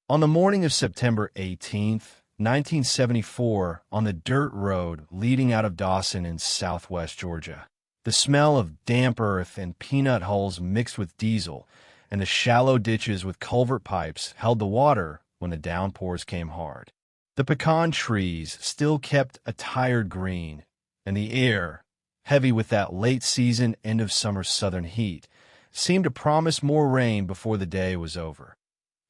On the morning of September 18th, 1974, on the dirt road leading out of Dawson in southwest Georgia, the smell of damp earth and peanut hulls mixed with diesel, and the shallow ditches with culvert pipes held the water when the downpours came hard. The pecan trees still kept a tired green, and the air, heavy with that late-season, end-of-summer southern heat, seemed to promise more rain before the day was over.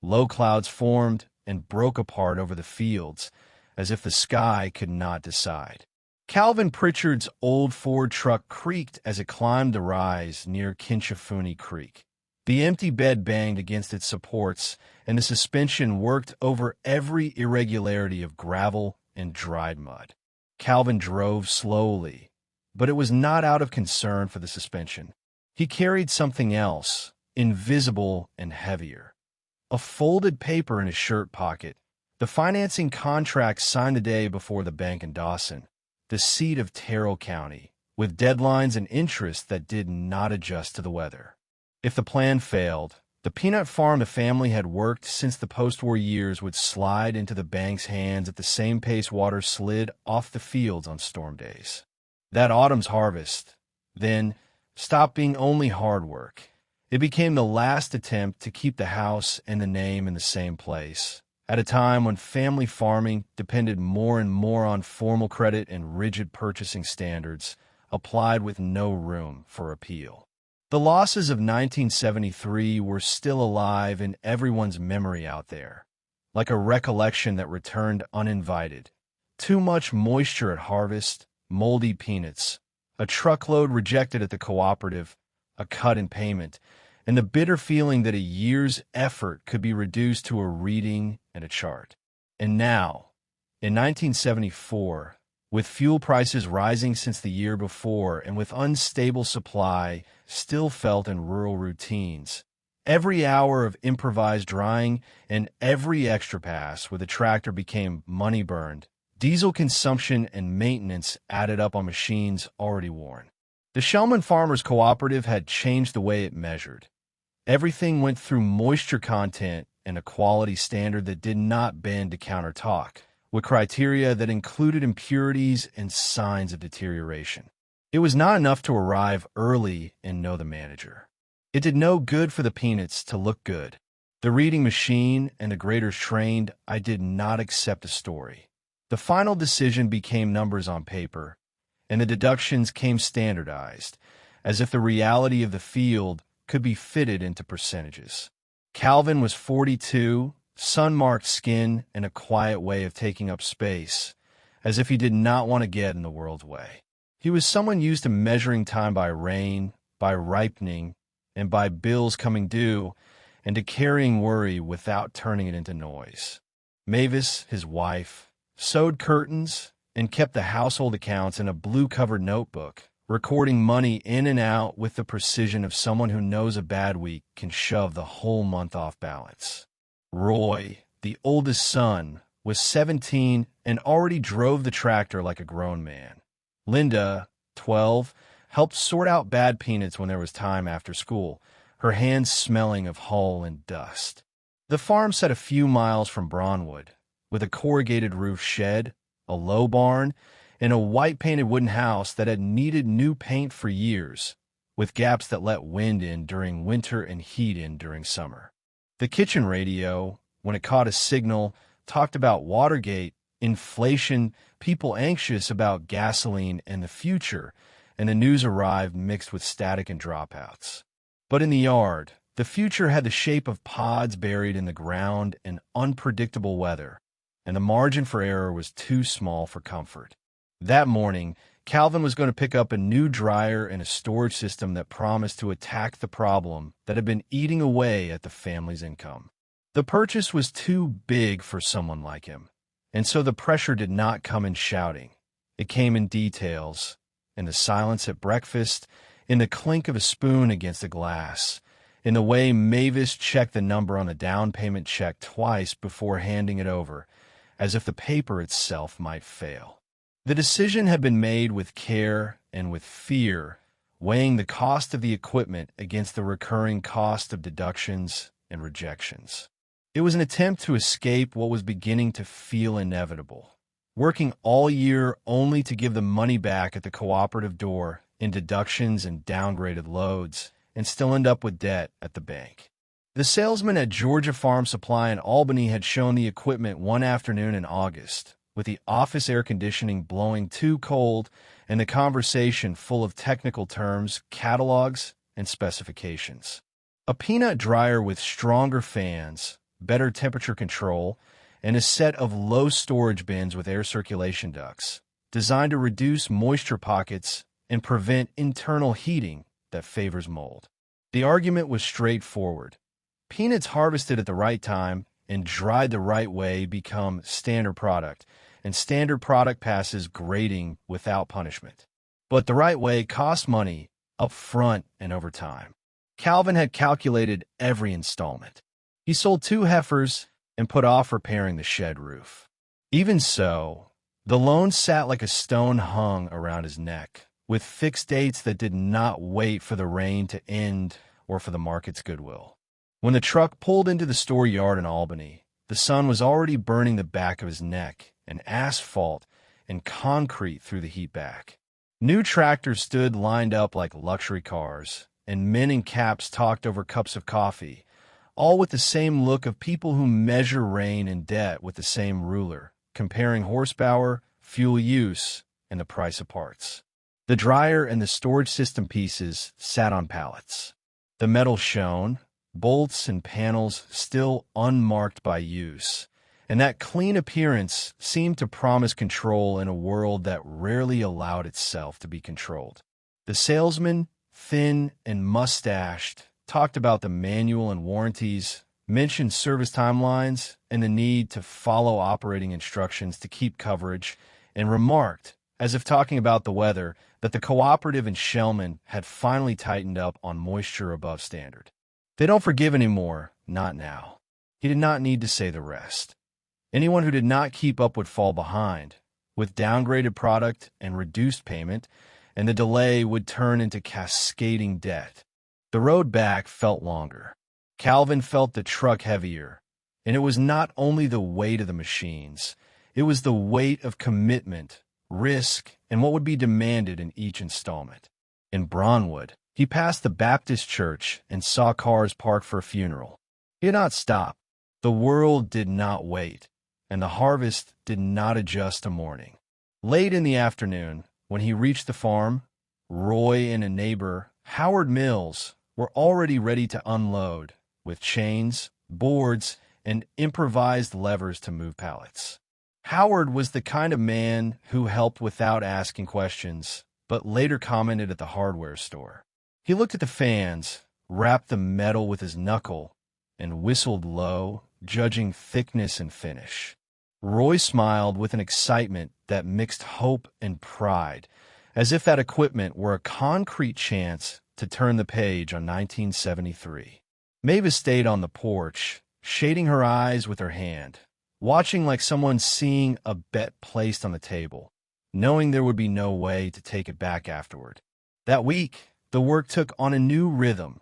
Low clouds formed and broke apart over the fields, as if the sky could not decide. Calvin Pritchard's old Ford truck creaked as it climbed the rise near Kinchafooney Creek. The empty bed banged against its supports, and the suspension worked over every irregularity of gravel and dried mud. Calvin drove slowly, but it was not out of concern for the suspension. He carried something else, invisible and heavier. A folded paper in his shirt pocket, the financing contract signed the day before the bank in Dawson, the seat of Terrell County, with deadlines and interest that did not adjust to the weather. If the plan failed, the peanut farm the family had worked since the post-war years would slide into the bank's hands at the same pace water slid off the fields on storm days. That autumn's harvest, then, stopped being only hard work. It became the last attempt to keep the house and the name in the same place, at a time when family farming depended more and more on formal credit and rigid purchasing standards, applied with no room for appeal. The losses of 1973 were still alive in everyone's memory out there, like a recollection that returned uninvited. Too much moisture at harvest, moldy peanuts, a truckload rejected at the cooperative, a cut in payment, and the bitter feeling that a year's effort could be reduced to a reading and a chart. And now, in 1974, with fuel prices rising since the year before and with unstable supply still felt in rural routines, every hour of improvised drying and every extra pass with a tractor became money burned. Diesel consumption and maintenance added up on machines already worn. The Shellman Farmers Cooperative had changed the way it measured. Everything went through moisture content and a quality standard that did not bend to counter talk, with criteria that included impurities and signs of deterioration. It was not enough to arrive early and know the manager. It did no good for the peanuts to look good. The reading machine and the graders trained, I did not accept a story. The final decision became numbers on paper, and the deductions came standardized, as if the reality of the field could be fitted into percentages. Calvin was 42, sun-marked skin, and a quiet way of taking up space, as if he did not want to get in the world's way. He was someone used to measuring time by rain, by ripening, and by bills coming due, and to carrying worry without turning it into noise. Mavis, his wife, sewed curtains and kept the household accounts in a blue-covered notebook, recording money in and out with the precision of someone who knows a bad week can shove the whole month off balance. Roy, the oldest son, was 17 and already drove the tractor like a grown man. Linda, 12, helped sort out bad peanuts when there was time after school, her hands smelling of hull and dust. The farm sat a few miles from Braunwood, with a corrugated roof shed, a low barn, and a white-painted wooden house that had needed new paint for years, with gaps that let wind in during winter and heat in during summer. The kitchen radio, when it caught a signal, talked about Watergate, inflation, people anxious about gasoline and the future, and the news arrived mixed with static and dropouts. But in the yard, the future had the shape of pods buried in the ground and unpredictable weather, and the margin for error was too small for comfort. That morning, Calvin was going to pick up a new dryer and a storage system that promised to attack the problem that had been eating away at the family's income. The purchase was too big for someone like him, and so the pressure did not come in shouting. It came in details, in the silence at breakfast, in the clink of a spoon against a glass, in the way Mavis checked the number on the down payment check twice before handing it over, as if the paper itself might fail. The decision had been made with care and with fear, weighing the cost of the equipment against the recurring cost of deductions and rejections. It was an attempt to escape what was beginning to feel inevitable. Working all year only to give the money back at the cooperative door in deductions and downgraded loads, and still end up with debt at the bank. The salesman at Georgia Farm Supply in Albany had shown the equipment one afternoon in August, with the office air conditioning blowing too cold and the conversation full of technical terms, catalogs, and specifications. A peanut dryer with stronger fans, better temperature control, and a set of low storage bins with air circulation ducts, designed to reduce moisture pockets and prevent internal heating that favors mold. The argument was straightforward. Peanuts harvested at the right time and dried the right way become standard product, and standard product passes grading without punishment. But the right way cost money up front and over time. Calvin had calculated every installment. He sold 2 heifers and put off repairing the shed roof. Even so, the loan sat like a stone hung around his neck, with fixed dates that did not wait for the rain to end or for the market's goodwill. When the truck pulled into the store yard in Albany, the sun was already burning the back of his neck, and asphalt and concrete through the heat back. New tractors stood lined up like luxury cars, and men in caps talked over cups of coffee, all with the same look of people who measure rain and debt with the same ruler, comparing horsepower, fuel use, and the price of parts. The dryer and the storage system pieces sat on pallets. The metal shone, bolts and panels still unmarked by use, and that clean appearance seemed to promise control in a world that rarely allowed itself to be controlled. The salesman, thin and mustached, talked about the manual and warranties, mentioned service timelines and the need to follow operating instructions to keep coverage, and remarked, as if talking about the weather, that the cooperative in Shellman had finally tightened up on moisture above standard. They don't forgive anymore, not now. He did not need to say the rest. Anyone who did not keep up would fall behind, with downgraded product and reduced payment, and the delay would turn into cascading debt. The road back felt longer. Calvin felt the truck heavier, and it was not only the weight of the machines, it was the weight of commitment, risk, and what would be demanded in each installment. In Braunwood, he passed the Baptist church and saw cars parked for a funeral. He did not stop. The world did not wait, and the harvest did not adjust to mourning. Late in the afternoon, when he reached the farm, Roy and a neighbor, Howard Mills, were already ready to unload, with chains, boards, and improvised levers to move pallets. Howard was the kind of man who helped without asking questions, but later commented at the hardware store. He looked at the fans, rapped the metal with his knuckle, and whistled low, judging thickness and finish. Roy smiled with an excitement that mixed hope and pride, as if that equipment were a concrete chance to turn the page on 1973. Mavis stayed on the porch, shading her eyes with her hand, watching like someone seeing a bet placed on the table, knowing there would be no way to take it back afterward. That week, the work took on a new rhythm,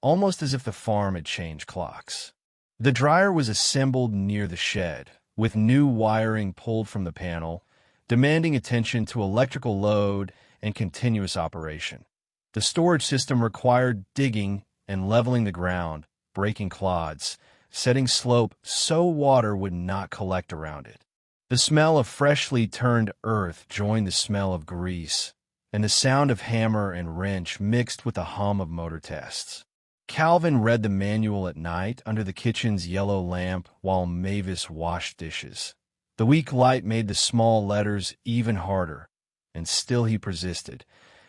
almost as if the farm had changed clocks. The dryer was assembled near the shed, with new wiring pulled from the panel, demanding attention to electrical load and continuous operation. The storage system required digging and leveling the ground, breaking clods, setting slope so water would not collect around it. The smell of freshly turned earth joined the smell of grease, and the sound of hammer and wrench mixed with the hum of motor tests. Calvin read the manual at night under the kitchen's yellow lamp while Mavis washed dishes. The weak light made the small letters even harder, and still he persisted,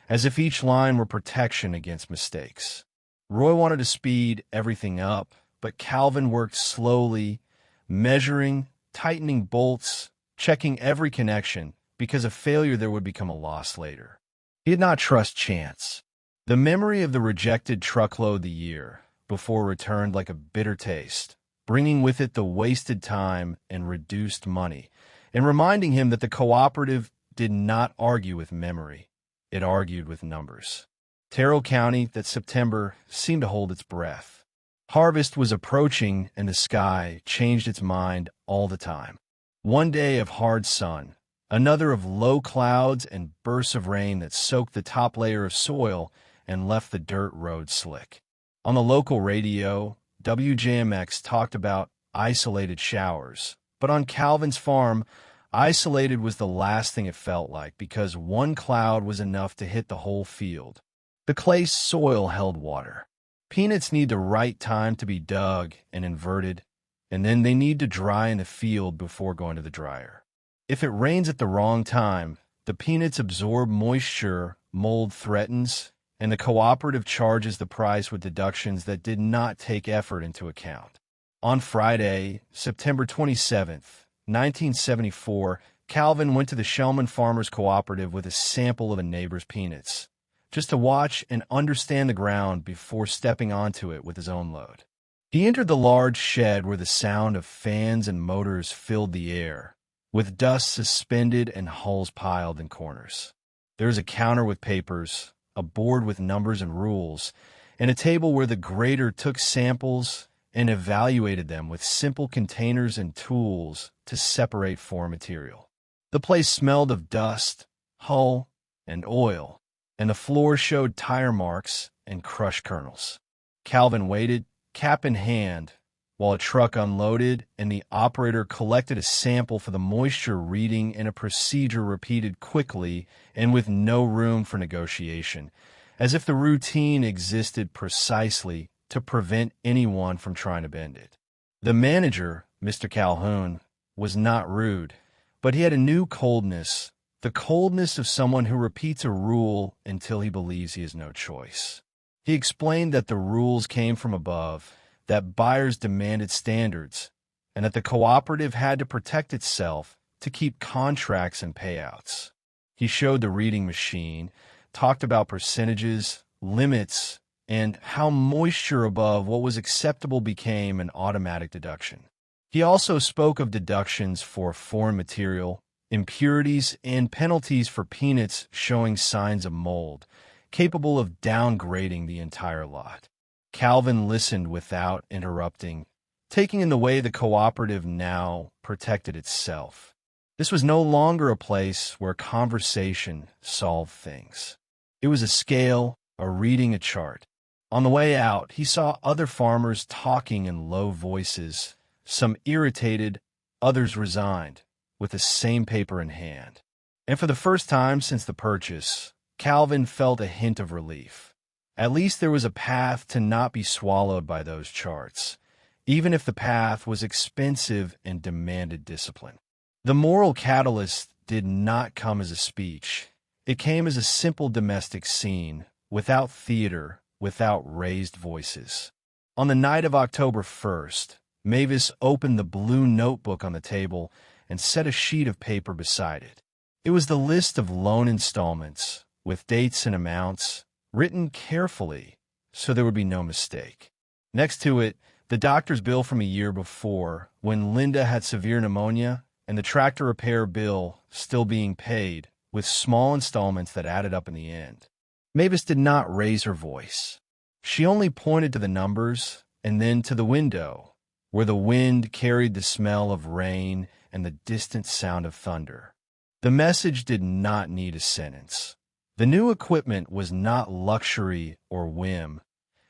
as if each line were protection against mistakes. Roy wanted to speed everything up, but Calvin worked slowly, measuring, tightening bolts, checking every connection, because a failure there would become a loss later. He did not trust chance. The memory of the rejected truckload the year before returned like a bitter taste, bringing with it the wasted time and reduced money, and reminding him that the cooperative did not argue with memory. It argued with numbers. Terrell County, that September, seemed to hold its breath. Harvest was approaching, and the sky changed its mind all the time. One day of hard sun, another of low clouds and bursts of rain that soaked the top layer of soil and left the dirt road slick. On the local radio, WJMX talked about isolated showers, but on Calvin's farm, isolated was the last thing it felt like because one cloud was enough to hit the whole field. The clay soil held water. Peanuts need the right time to be dug and inverted, and then they need to dry in the field before going to the dryer. If it rains at the wrong time, the peanuts absorb moisture, mold threatens, and the cooperative charges the price with deductions that did not take effort into account. On Friday, September 27th, 1974, Calvin went to the Shellman Farmers Cooperative with a sample of a neighbor's peanuts, just to watch and understand the ground before stepping onto it with his own load. He entered the large shed where the sound of fans and motors filled the air, with dust suspended and hulls piled in corners. There was a counter with papers, a board with numbers and rules, and a table where the grader took samples and evaluated them with simple containers and tools to separate foreign material. The place smelled of dust, hull, and oil, and the floor showed tire marks and crushed kernels. Calvin waited, cap in hand, while a truck unloaded and the operator collected a sample for the moisture reading in a procedure repeated quickly and with no room for negotiation, as if the routine existed precisely to prevent anyone from trying to bend it. The manager, Mr. Calhoun, was not rude, but he had a new coldness, the coldness of someone who repeats a rule until he believes he has no choice. He explained that the rules came from above, that buyers demanded standards, and that the cooperative had to protect itself to keep contracts and payouts. He showed the reading machine, talked about percentages, limits, and how moisture above what was acceptable became an automatic deduction. He also spoke of deductions for foreign material, impurities, and penalties for peanuts showing signs of mold, capable of downgrading the entire lot. Calvin listened without interrupting, taking in the way the cooperative now protected itself. This was no longer a place where conversation solved things. It was a scale, a reading a chart. On the way out, he saw other farmers talking in low voices, some irritated, others resigned, with the same paper in hand. And for the first time since the purchase, Calvin felt a hint of relief. At least there was a path to not be swallowed by those charts, even if the path was expensive and demanded discipline. The moral catalyst did not come as a speech. It came as a simple domestic scene, without theater, without raised voices. On the night of October 1st, Mavis opened the blue notebook on the table and set a sheet of paper beside it. It was the list of loan installments, with dates and amounts, written carefully so there would be no mistake. Next to it, the doctor's bill from a year before, when Linda had severe pneumonia, and the tractor repair bill still being paid, with small installments that added up in the end. Mavis did not raise her voice. She only pointed to the numbers and then to the window, where the wind carried the smell of rain and the distant sound of thunder. The message did not need a sentence. The new equipment was not luxury or whim.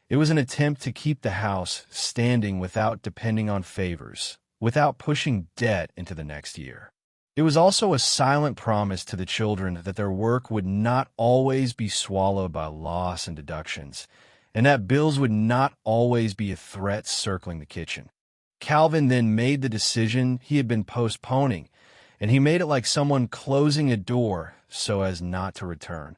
It was an attempt to keep the house standing without depending on favors, without pushing debt into the next year. It was also a silent promise to the children that their work would not always be swallowed by loss and deductions, and that bills would not always be a threat circling the kitchen. Calvin then made the decision he had been postponing, and he made it like someone closing a door so as not to return.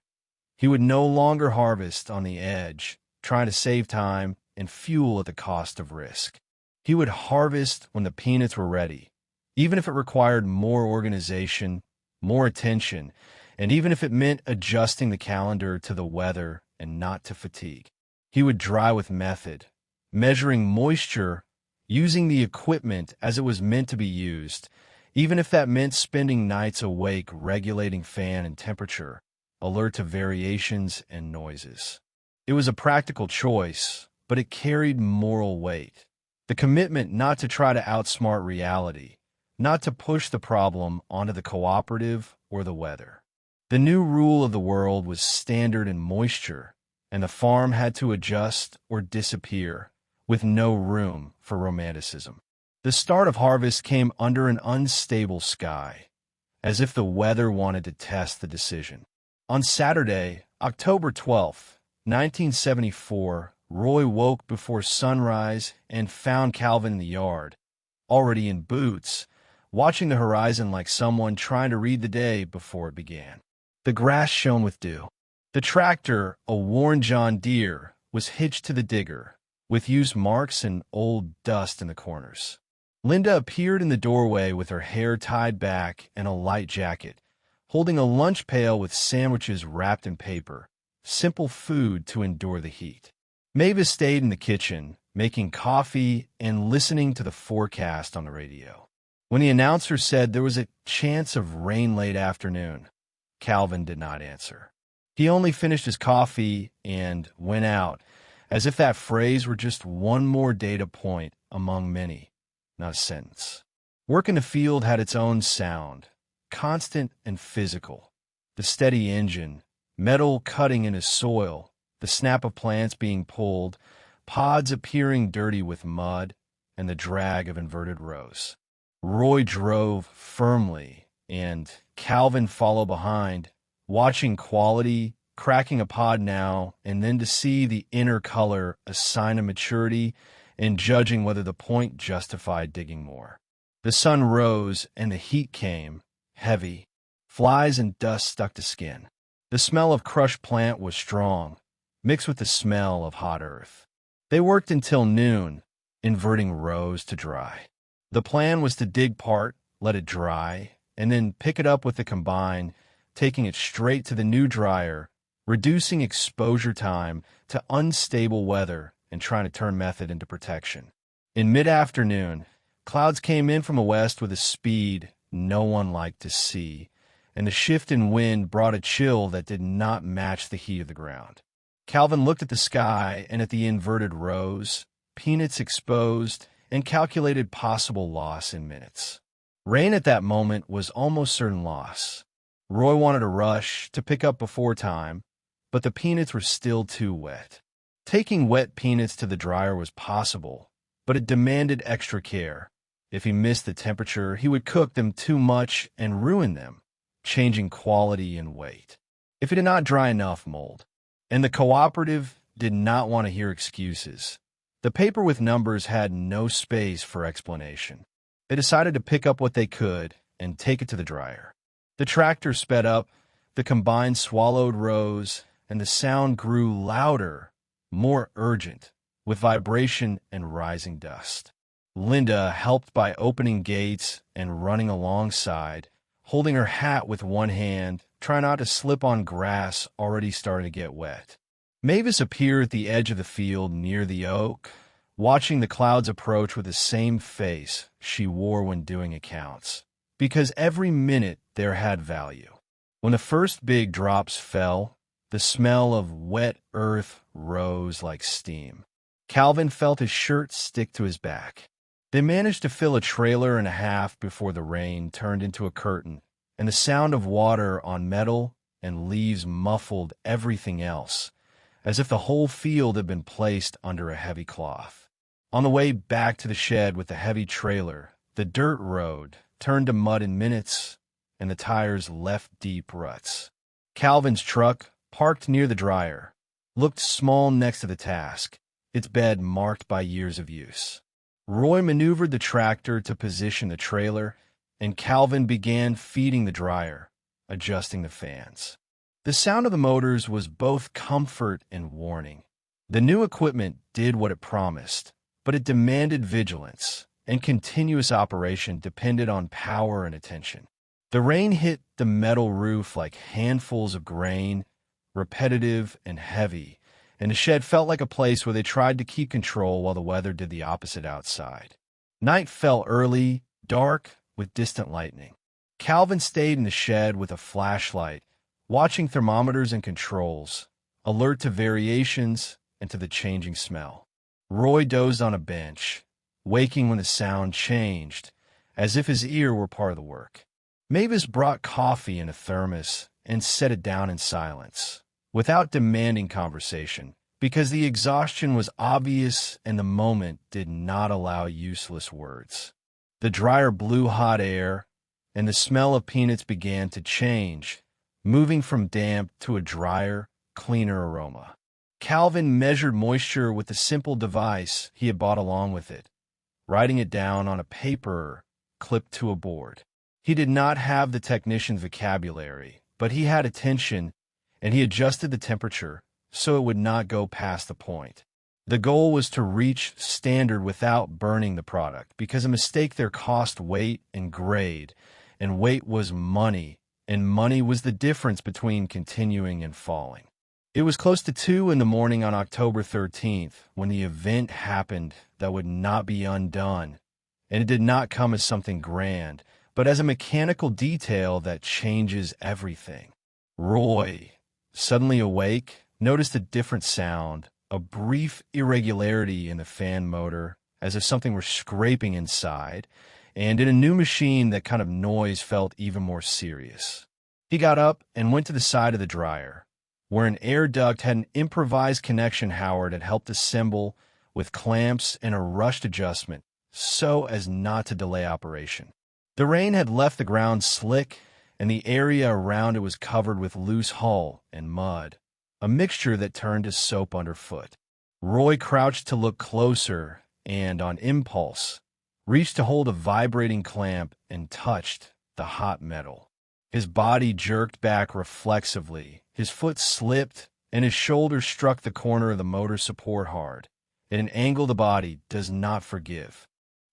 He would no longer harvest on the edge, trying to save time and fuel at the cost of risk. He would harvest when the peanuts were ready, even if it required more organization, more attention, and even if it meant adjusting the calendar to the weather and not to fatigue. He would dry with method, measuring moisture, using the equipment as it was meant to be used, even if that meant spending nights awake regulating fan and temperature, alert to variations and noises. It was a practical choice, but it carried moral weight. The commitment not to try to outsmart reality, not to push the problem onto the cooperative or the weather. The new rule of the world was standard and moisture, and the farm had to adjust or disappear, with no room for romanticism. The start of harvest came under an unstable sky, as if the weather wanted to test the decision. On Saturday, October 12th, 1974, Roy woke before sunrise and found Calvin in the yard, already in boots, watching the horizon like someone trying to read the day before it began. The grass shone with dew. The tractor, a worn John Deere, was hitched to the digger, with used marks and old dust in the corners. Linda appeared in the doorway with her hair tied back and a light jacket, holding a lunch pail with sandwiches wrapped in paper, simple food to endure the heat. Mavis stayed in the kitchen, making coffee and listening to the forecast on the radio. When the announcer said there was a chance of rain late afternoon, Calvin did not answer. He only finished his coffee and went out, as if that phrase were just one more data point among many, not a sentence. Work in the field had its own sound, constant and physical. The steady engine, metal cutting into soil, the snap of plants being pulled, pods appearing dirty with mud, and the drag of inverted rows. Roy drove firmly, and Calvin followed behind, watching quality, cracking a pod now, and then to see the inner color a sign of maturity and judging whether the point justified digging more. The sun rose, and the heat came, heavy. Flies and dust stuck to skin. The smell of crushed plant was strong, mixed with the smell of hot earth. They worked until noon, inverting rows to dry. The plan was to dig part, let it dry, and then pick it up with the combine, taking it straight to the new dryer, reducing exposure time to unstable weather and trying to turn method into protection. In mid-afternoon, clouds came in from the west with a speed no one liked to see, and the shift in wind brought a chill that did not match the heat of the ground. Calvin looked at the sky and at the inverted rows, peanuts exposed, and calculated possible loss in minutes. Rain at that moment was almost certain loss. Roy wanted to rush to pick up before time, but the peanuts were still too wet. Taking wet peanuts to the dryer was possible, but it demanded extra care. If he missed the temperature, he would cook them too much and ruin them, changing quality and weight. If it did not dry enough, mold. And the cooperative did not want to hear excuses. The paper with numbers had no space for explanation. They decided to pick up what they could and take it to the dryer. The tractor sped up, the combine swallowed rows, and the sound grew louder, more urgent, with vibration and rising dust. Linda helped by opening gates and running alongside, holding her hat with one hand, trying not to slip on grass already starting to get wet. Mavis appeared at the edge of the field near the oak, watching the clouds approach with the same face she wore when doing accounts, because every minute there had value. When the first big drops fell, the smell of wet earth rose like steam. Calvin felt his shirt stick to his back. They managed to fill a trailer and a half before the rain turned into a curtain, and the sound of water on metal and leaves muffled everything else, as if the whole field had been placed under a heavy cloth. On the way back to the shed with the heavy trailer, the dirt road turned to mud in minutes, and the tires left deep ruts. Calvin's truck, parked near the dryer, looked small next to the task, its bed marked by years of use. Roy maneuvered the tractor to position the trailer, and Calvin began feeding the dryer, adjusting the fans. The sound of the motors was both comfort and warning. The new equipment did what it promised, but it demanded vigilance, and continuous operation depended on power and attention. The rain hit the metal roof like handfuls of grain, repetitive and heavy, and the shed felt like a place where they tried to keep control while the weather did the opposite outside. Night fell early, dark, with distant lightning. Calvin stayed in the shed with a flashlight, watching thermometers and controls, alert to variations and to the changing smell. Roy dozed on a bench, waking when the sound changed, as if his ear were part of the work. Mavis brought coffee in a thermos and set it down in silence, without demanding conversation, because the exhaustion was obvious and the moment did not allow useless words. The dryer blew hot air, and the smell of peanuts began to change, moving from damp to a drier, cleaner aroma. Calvin measured moisture with a simple device he had bought along with it, writing it down on a paper clipped to a board. He did not have the technician's vocabulary, but he had attention, and he adjusted the temperature so it would not go past the point. The goal was to reach standard without burning the product, because a mistake there cost weight and grade, and weight was money, and money was the difference between continuing and falling. It was close to 2 in the morning on October 13th when the event happened that would not be undone, and it did not come as something grand, but as a mechanical detail that changes everything. Roy, suddenly awake, noticed a different sound, a brief irregularity in the fan motor, as if something were scraping inside, and in a new machine that kind of noise felt even more serious. He got up and went to the side of the dryer, where an air duct had an improvised connection Howard had helped assemble with clamps and a rushed adjustment, so as not to delay operation. The rain had left the ground slick, and the area around it was covered with loose hull and mud, a mixture that turned to soap underfoot. Roy crouched to look closer and, on impulse, reached to hold a vibrating clamp and touched the hot metal. His body jerked back reflexively, his foot slipped, and his shoulder struck the corner of the motor support hard, at an angle the body does not forgive.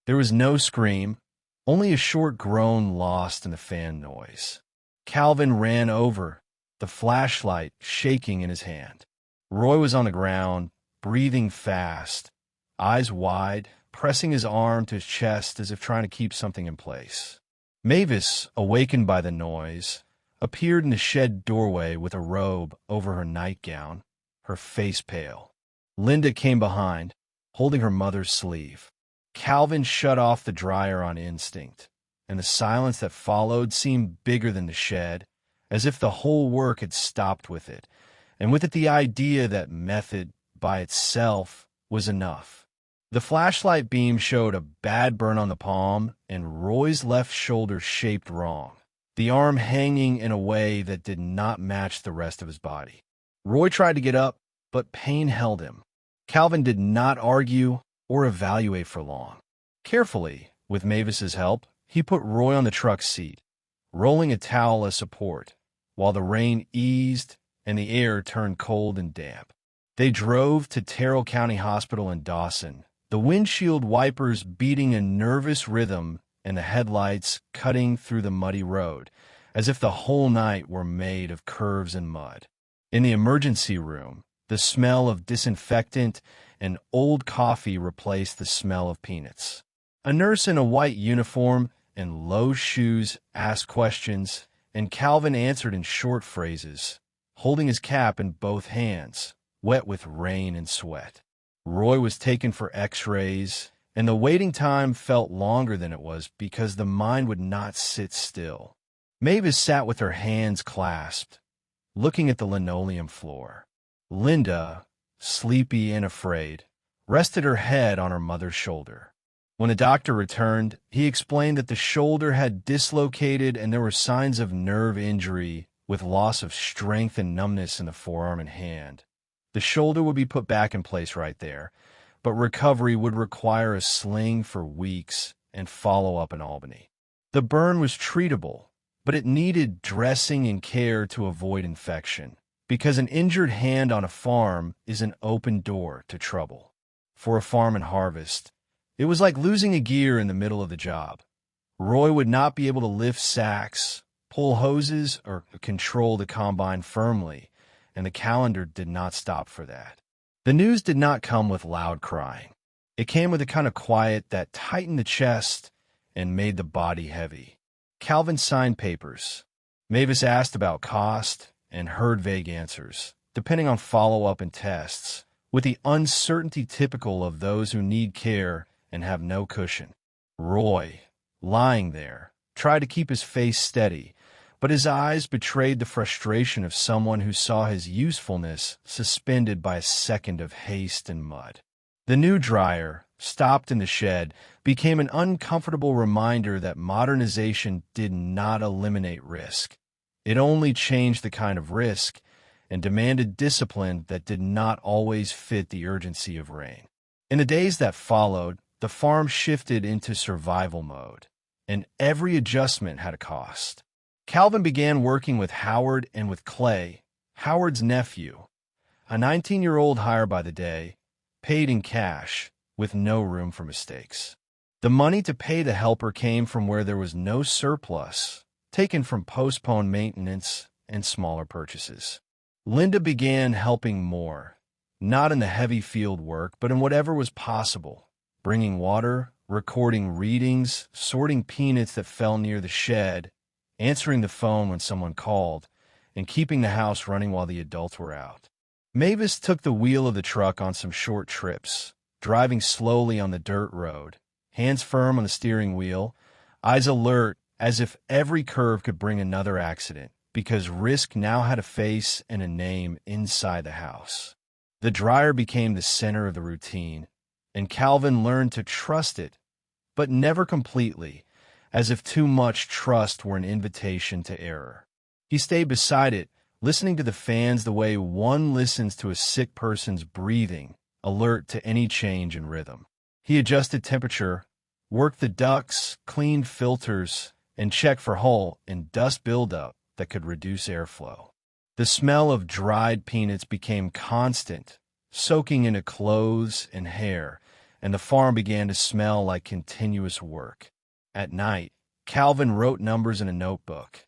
There was no scream, only a short groan lost in the fan noise. Calvin ran over, the flashlight shaking in his hand. Roy was on the ground, breathing fast, eyes wide, pressing his arm to his chest as if trying to keep something in place. Mavis, awakened by the noise, appeared in the shed doorway with a robe over her nightgown, her face pale. Linda came behind, holding her mother's sleeve. Calvin shut off the dryer on instinct, and the silence that followed seemed bigger than the shed, as if the whole work had stopped with it, and with it the idea that method by itself was enough. The flashlight beam showed a bad burn on the palm, and Roy's left shoulder shaped wrong, the arm hanging in a way that did not match the rest of his body. Roy tried to get up, but pain held him. Calvin did not argue or evaluate for long. Carefully, with Mavis's help, he put Roy on the truck seat, rolling a towel as support, while the rain eased and the air turned cold and damp. They drove to Terrell County Hospital in Dawson, the windshield wipers beating a nervous rhythm and the headlights cutting through the muddy road, as if the whole night were made of curves and mud. In the emergency room, the smell of disinfectant and old coffee replaced the smell of peanuts. A nurse in a white uniform and low shoes asked questions, and Calvin answered in short phrases, holding his cap in both hands, wet with rain and sweat. Roy was taken for x-rays, and the waiting time felt longer than it was because the mind would not sit still. Mavis sat with her hands clasped, looking at the linoleum floor. Linda, sleepy and afraid, rested her head on her mother's shoulder. When the doctor returned, he explained that the shoulder had dislocated and there were signs of nerve injury with loss of strength and numbness in the forearm and hand. The shoulder would be put back in place right there, but recovery would require a sling for weeks and follow-up in Albany. The burn was treatable, but it needed dressing and care to avoid infection, because an injured hand on a farm is an open door to trouble. For a farm and harvest, it was like losing a gear in the middle of the job. Roy would not be able to lift sacks, pull hoses, or control the combine firmly, and the calendar did not stop for that. The news did not come with loud crying. It came with a kind of quiet that tightened the chest and made the body heavy. Calvin signed papers. Mavis asked about cost and heard vague answers, depending on follow-up and tests, with the uncertainty typical of those who need care and have no cushion. Roy, lying there, tried to keep his face steady, but his eyes betrayed the frustration of someone who saw his usefulness suspended by a second of haste and mud. The new dryer, stopped in the shed, became an uncomfortable reminder that modernization did not eliminate risk. It only changed the kind of risk and demanded discipline that did not always fit the urgency of rain. In the days that followed, the farm shifted into survival mode, and every adjustment had a cost. Calvin began working with Howard and with Clay, Howard's nephew, a 19-year-old hire by the day, paid in cash, with no room for mistakes. The money to pay the helper came from where there was no surplus, taken from postponed maintenance and smaller purchases. Linda began helping more, not in the heavy field work, but in whatever was possible, bringing water, recording readings, sorting peanuts that fell near the shed, answering the phone when someone called, and keeping the house running while the adults were out. Mavis took the wheel of the truck on some short trips, driving slowly on the dirt road, hands firm on the steering wheel, eyes alert as if every curve could bring another accident, because risk now had a face and a name inside the house. The dryer became the center of the routine, and Calvin learned to trust it, but never completely, as if too much trust were an invitation to error. He stayed beside it, listening to the fans the way one listens to a sick person's breathing, alert to any change in rhythm. He adjusted temperature, worked the ducts, cleaned filters, and checked for hole and dust buildup that could reduce airflow. The smell of dried peanuts became constant, soaking into clothes and hair, and the farm began to smell like continuous work. At night, Calvin wrote numbers in a notebook,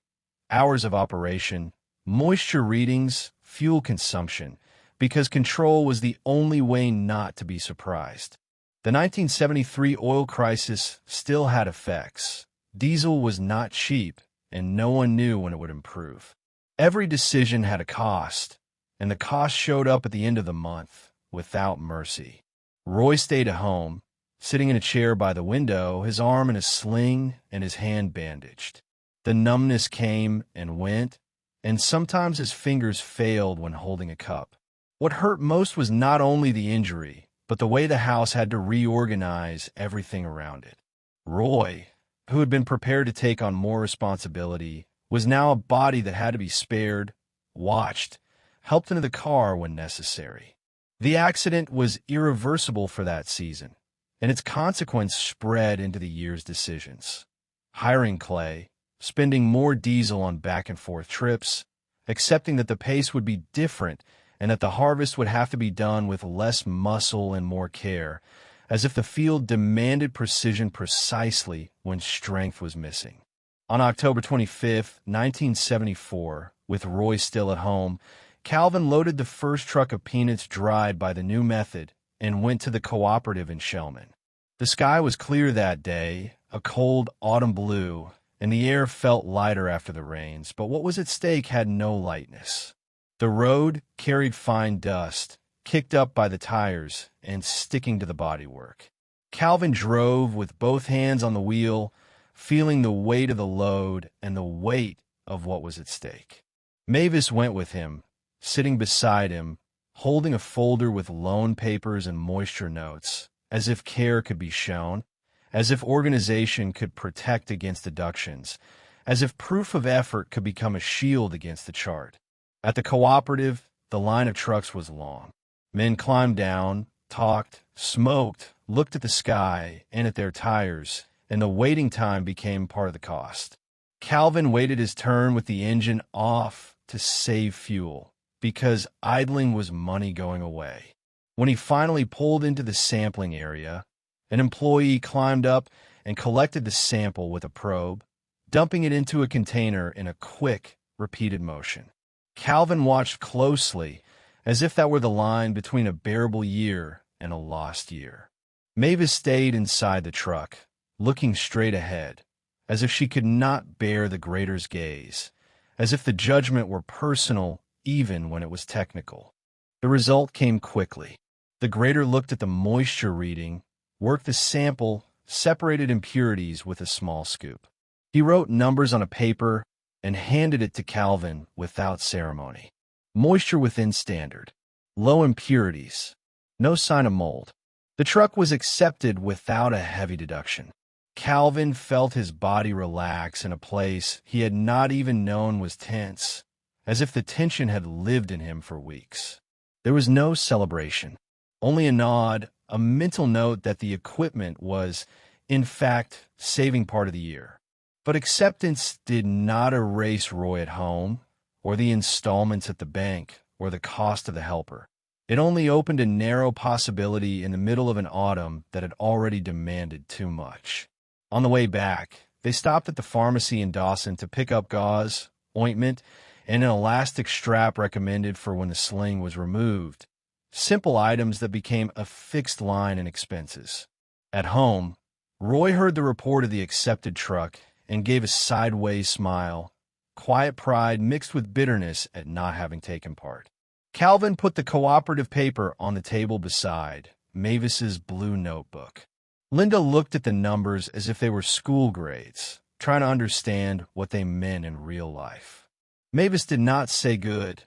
hours of operation, moisture readings, fuel consumption, because control was the only way not to be surprised. The 1973 oil crisis still had effects. Diesel was not cheap, and no one knew when it would improve. Every decision had a cost, and the cost showed up at the end of the month, without mercy. Roy stayed at home, sitting in a chair by the window, his arm in a sling and his hand bandaged. The numbness came and went, and sometimes his fingers failed when holding a cup. What hurt most was not only the injury, but the way the house had to reorganize everything around it. Roy, who had been prepared to take on more responsibility, was now a body that had to be spared, watched, helped into the car when necessary. The accident was irreversible for that season, and its consequence spread into the year's decisions. Hiring Clay, spending more diesel on back-and-forth trips, accepting that the pace would be different and that the harvest would have to be done with less muscle and more care, as if the field demanded precision precisely when strength was missing. On October 25, 1974, with Roy still at home, Calvin loaded the first truck of peanuts dried by the new method and went to the cooperative in Shellman. The sky was clear that day, a cold autumn blue, and the air felt lighter after the rains, but what was at stake had no lightness. The road carried fine dust, kicked up by the tires and sticking to the bodywork. Calvin drove with both hands on the wheel, feeling the weight of the load and the weight of what was at stake. Mavis went with him, sitting beside him, holding a folder with loan papers and moisture notes, as if care could be shown, as if organization could protect against deductions, as if proof of effort could become a shield against the chart. At the cooperative, the line of trucks was long. Men climbed down, talked, smoked, looked at the sky and at their tires, and the waiting time became part of the cost. Calvin waited his turn with the engine off to save fuel, because idling was money going away. When he finally pulled into the sampling area, an employee climbed up and collected the sample with a probe, dumping it into a container in a quick, repeated motion. Calvin watched closely, as if that were the line between a bearable year and a lost year. Mavis stayed inside the truck, looking straight ahead, as if she could not bear the grader's gaze, as if the judgment were personal even when it was technical. The result came quickly. The grader looked at the moisture reading, worked the sample, separated impurities with a small scoop. He wrote numbers on a paper and handed it to Calvin without ceremony. Moisture within standard. Low impurities. No sign of mold. The truck was accepted without a heavy deduction. Calvin felt his body relax in a place he had not even known was tense, as if the tension had lived in him for weeks. There was no celebration, only a nod, a mental note that the equipment was, in fact, saving part of the year. But acceptance did not erase Roy at home, or the installments at the bank, or the cost of the helper. It only opened a narrow possibility in the middle of an autumn that had already demanded too much. On the way back, they stopped at the pharmacy in Dawson to pick up gauze, ointment, and an elastic strap recommended for when the sling was removed. Simple items that became a fixed line in expenses. At home, Roy heard the report of the accepted truck and gave a sideways smile, quiet pride mixed with bitterness at not having taken part. Calvin put the cooperative paper on the table beside Mavis's blue notebook. Linda looked at the numbers as if they were school grades, trying to understand what they meant in real life. Mavis did not say good,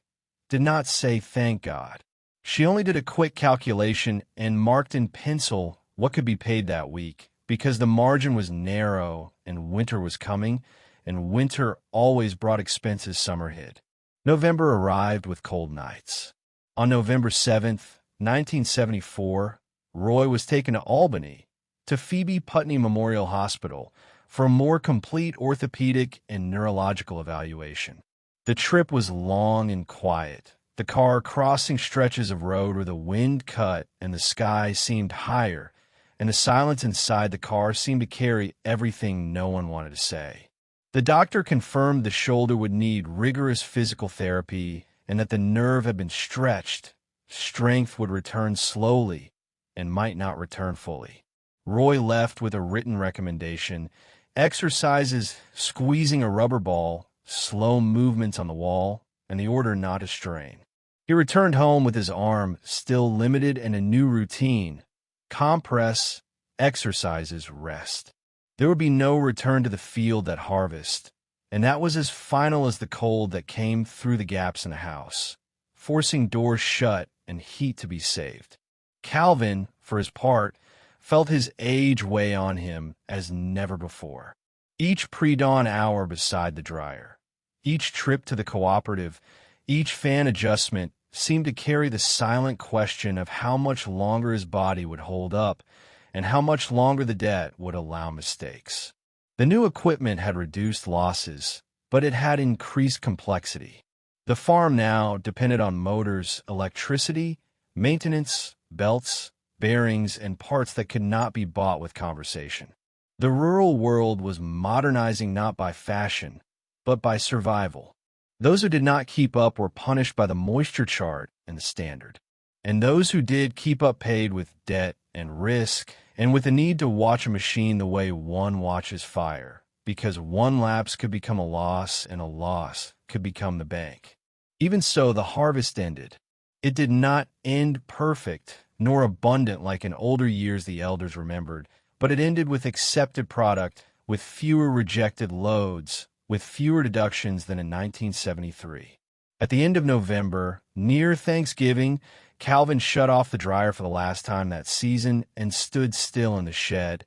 did not say thank God. She only did a quick calculation and marked in pencil what could be paid that week, because the margin was narrow and winter was coming, and winter always brought expenses summer hid. November arrived with cold nights. On November 7th, 1974, Roy was taken to Albany, to Phoebe Putney Memorial Hospital, for a more complete orthopedic and neurological evaluation. The trip was long and quiet, the car crossing stretches of road where the wind cut and the sky seemed higher, and the silence inside the car seemed to carry everything no one wanted to say. The doctor confirmed the shoulder would need rigorous physical therapy and that the nerve had been stretched. Strength would return slowly and might not return fully. Roy left with a written recommendation: exercises, squeezing a rubber ball, slow movements on the wall, and the order not to strain. He returned home with his arm still limited and a new routine: compress, exercises, rest. There would be no return to the field at harvest, and that was as final as the cold that came through the gaps in the house, forcing doors shut and heat to be saved. Calvin, for his part, felt his age weigh on him as never before. Each pre-dawn hour beside the dryer, each trip to the cooperative, each fan adjustment seemed to carry the silent question of how much longer his body would hold up and how much longer the debt would allow mistakes. The new equipment had reduced losses, but it had increased complexity. The farm now depended on motors, electricity, maintenance, belts, bearings, and parts that could not be bought with conversation. The rural world was modernizing not by fashion, but by survival. Those who did not keep up were punished by the moisture chart and the standard. And those who did keep up paid with debt and risk, and with the need to watch a machine the way one watches fire, because one lapse could become a loss and a loss could become the bank. Even so, the harvest ended. It did not end perfect, nor abundant like in older years the elders remembered, but it ended with accepted product, with fewer rejected loads, with fewer deductions than in 1973. At the end of November, near Thanksgiving, Calvin shut off the dryer for the last time that season and stood still in the shed,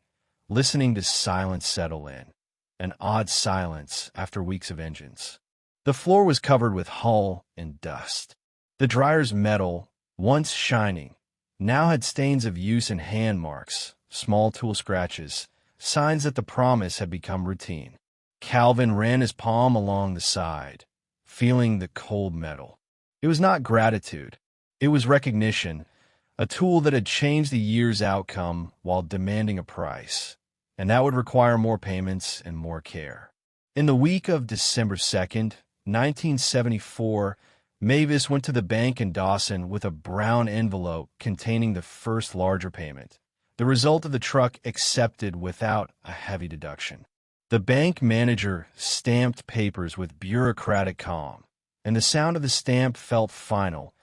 listening to silence settle in, an odd silence after weeks of engines. The floor was covered with hull and dust. The dryer's metal, once shining, now had stains of use and hand marks, small tool scratches, signs that the promise had become routine. Calvin ran his palm along the side, feeling the cold metal. It was not gratitude. It was recognition, a tool that had changed the year's outcome while demanding a price, and that would require more payments and more care. In the week of December 2nd, 1974, Mavis went to the bank in Dawson with a brown envelope containing the first larger payment, the result of the truck accepted without a heavy deduction. The bank manager stamped papers with bureaucratic calm, and the sound of the stamp felt final,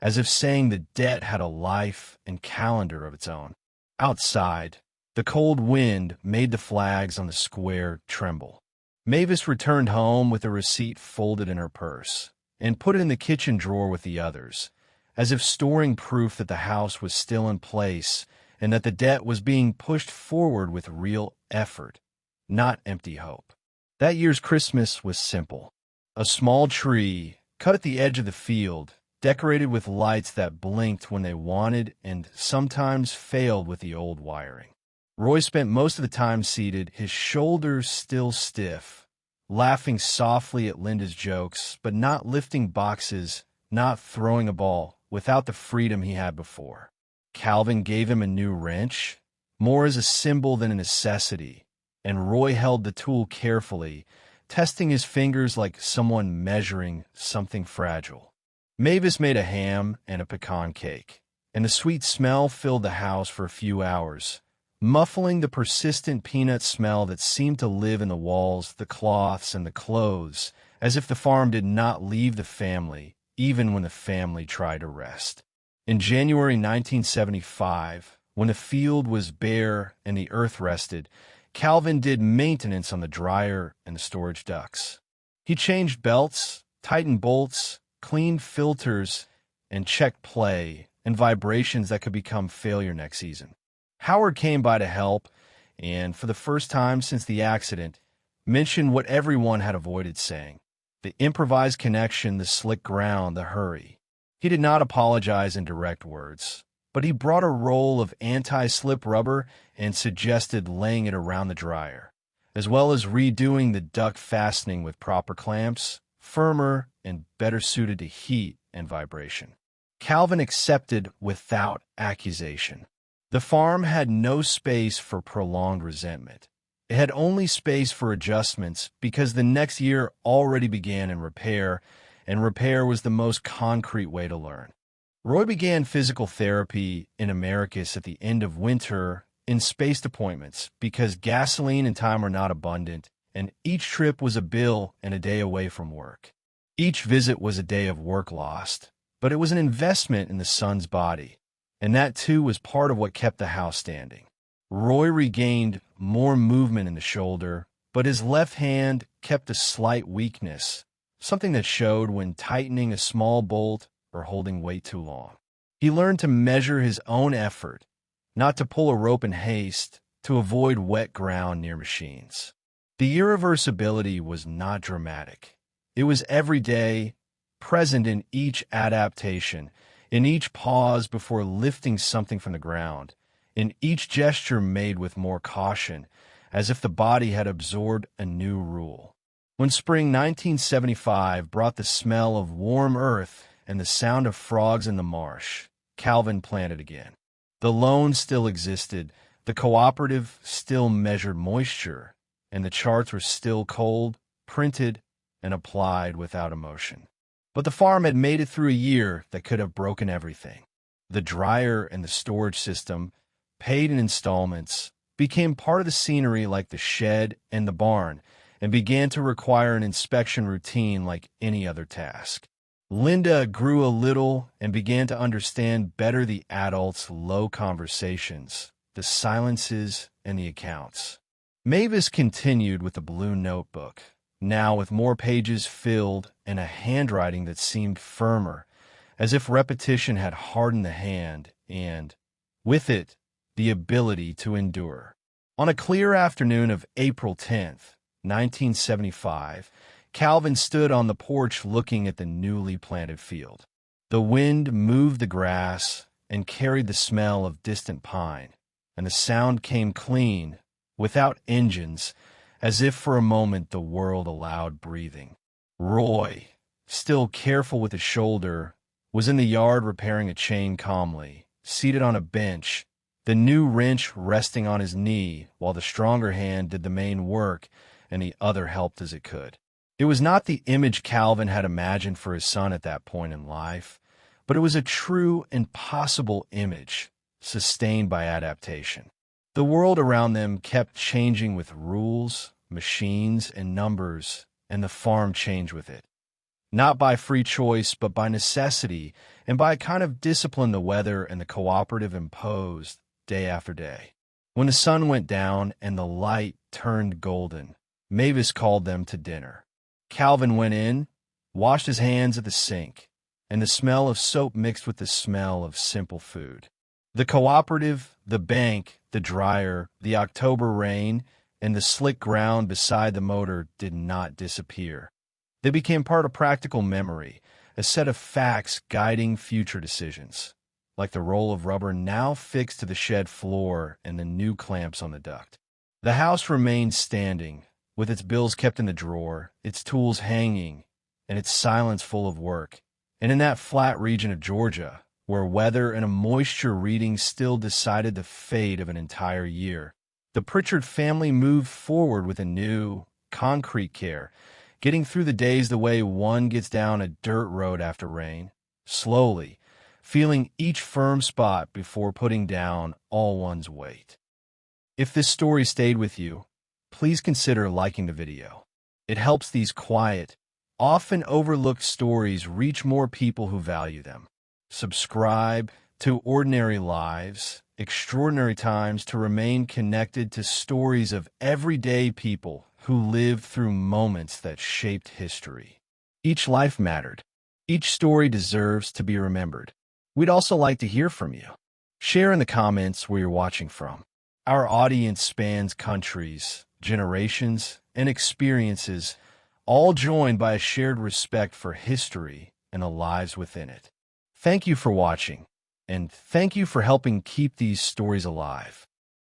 as if saying the debt had a life and calendar of its own. Outside, the cold wind made the flags on the square tremble. Mavis returned home with a receipt folded in her purse and put it in the kitchen drawer with the others, as if storing proof that the house was still in place and that the debt was being pushed forward with real effort, not empty hope. That year's Christmas was simple. A small tree, cut at the edge of the field, decorated with lights that blinked when they wanted and sometimes failed with the old wiring. Roy spent most of the time seated, his shoulders still stiff, laughing softly at Linda's jokes, but not lifting boxes, not throwing a ball, without the freedom he had before. Calvin gave him a new wrench, more as a symbol than a necessity, and Roy held the tool carefully, testing his fingers like someone measuring something fragile. Mavis made a ham and a pecan cake, and the sweet smell filled the house for a few hours, muffling the persistent peanut smell that seemed to live in the walls, the cloths, and the clothes, as if the farm did not leave the family, even when the family tried to rest. In January 1975, when the field was bare and the earth rested, Calvin did maintenance on the dryer and the storage ducts. He changed belts, tightened bolts, cleaned filters, and checked play and vibrations that could become failure next season. Howard came by to help, and for the first time since the accident, mentioned what everyone had avoided saying: the improvised connection, the slick ground, the hurry. He did not apologize in direct words, but he brought a roll of anti-slip rubber and suggested laying it around the dryer, as well as redoing the duct fastening with proper clamps, firmer and better suited to heat and vibration. Calvin accepted without accusation. The farm had no space for prolonged resentment. It had only space for adjustments because the next year already began in repair, and repair was the most concrete way to learn. Roy began physical therapy in Americus at the end of winter in spaced appointments because gasoline and time were not abundant, and each trip was a bill and a day away from work. Each visit was a day of work lost, but it was an investment in the son's body, and that too was part of what kept the house standing. Roy regained more movement in the shoulder, but his left hand kept a slight weakness, something that showed when tightening a small bolt or holding weight too long. He learned to measure his own effort, not to pull a rope in haste to avoid wet ground near machines. The irreversibility was not dramatic. It was every day, present in each adaptation, in each pause before lifting something from the ground, in each gesture made with more caution, as if the body had absorbed a new rule. When spring 1975 brought the smell of warm earth and the sound of frogs in the marsh, Calvin planted again. The loan still existed, the cooperative still measured moisture, and the charts were still cold, printed, and applied without emotion. But the farm had made it through a year that could have broken everything. The dryer and the storage system, paid in installments, became part of the scenery like the shed and the barn, and began to require an inspection routine like any other task. Linda grew a little and began to understand better the adults' low conversations, the silences, and the accounts. Mavis continued with the blue notebook, now with more pages filled and a handwriting that seemed firmer, as if repetition had hardened the hand and, with it, the ability to endure. On a clear afternoon of April 10th, 1975, Calvin stood on the porch looking at the newly planted field. The wind moved the grass and carried the smell of distant pine, and the sound came clean, without engines, as if for a moment the world allowed breathing. Roy, still careful with his shoulder, was in the yard repairing a chain calmly, seated on a bench, the new wrench resting on his knee while the stronger hand did the main work and the other helped as it could. It was not the image Calvin had imagined for his son at that point in life, but it was a true and possible image, sustained by adaptation. The world around them kept changing with rules, machines, and numbers, and the farm changed with it. not by free choice, but by necessity, and by a kind of discipline the weather and the cooperative imposed day after day. When the sun went down and the light turned golden, Mavis called them to dinner. Calvin went in, washed his hands at the sink, and the smell of soap mixed with the smell of simple food. The cooperative, the bank, the dryer, the October rain, and the slick ground beside the motor did not disappear. They became part of practical memory, a set of facts guiding future decisions, like the roll of rubber now fixed to the shed floor and the new clamps on the duct. The house remained standing, with its bills kept in the drawer, its tools hanging, and its silence full of work. And in that flat region of Georgia, where weather and a moisture reading still decided the fate of an entire year, the Pritchard family moved forward with a new, concrete care, getting through the days the way one gets down a dirt road after rain, slowly, feeling each firm spot before putting down all one's weight. If this story stayed with you, please consider liking the video. It helps these quiet, often overlooked stories reach more people who value them. Subscribe to Ordinary Lives, Extraordinary Times to remain connected to stories of everyday people who lived through moments that shaped history. Each life mattered. Each story deserves to be remembered. We'd also like to hear from you. Share in the comments where you're watching from. Our audience spans countries, generations, and experiences, all joined by a shared respect for history and the lives within it. Thank you for watching, and thank you for helping keep these stories alive.